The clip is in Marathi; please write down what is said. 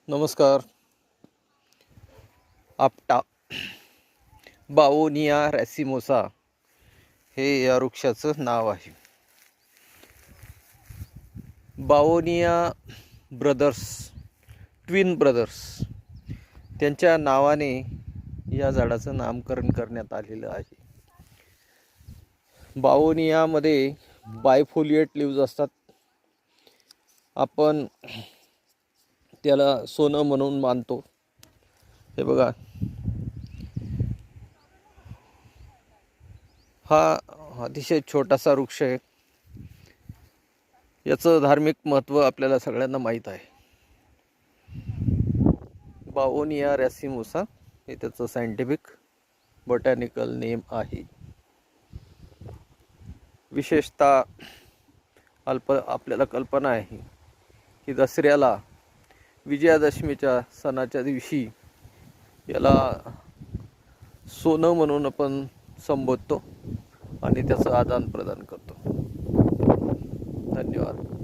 नमस्कार. आपटा बाओनिया रॅसिमोसा हे या वृक्षाचं नाव आहे. बाओनिया ब्रदर्स, ट्विन ब्रदर्स त्यांच्या नावाने या झाडाचं नामकरण करण्यात आलेलं आहे. बाओनियामध्ये बायफोलिएट लीव्ज असतात. आपण त्याला सोनं म्हणून मानतो. हे बघा, हा अतिशय छोटासा वृक्ष आहे. याचं धार्मिक महत्त्व आपल्याला सगळ्यांना माहीत आहे. बाओनिया रॅसिमोसा हे त्याचं सायंटिफिक बॉटॅनिकल नेम आहे. विशेषतः आपल्याला कल्पना आहे की दसऱ्याला विजयादशमीच्या सणाच्या दिवशी याला सोनं म्हणून आपण संबोधतो आणि त्याचं आदान प्रदान करतो. धन्यवाद.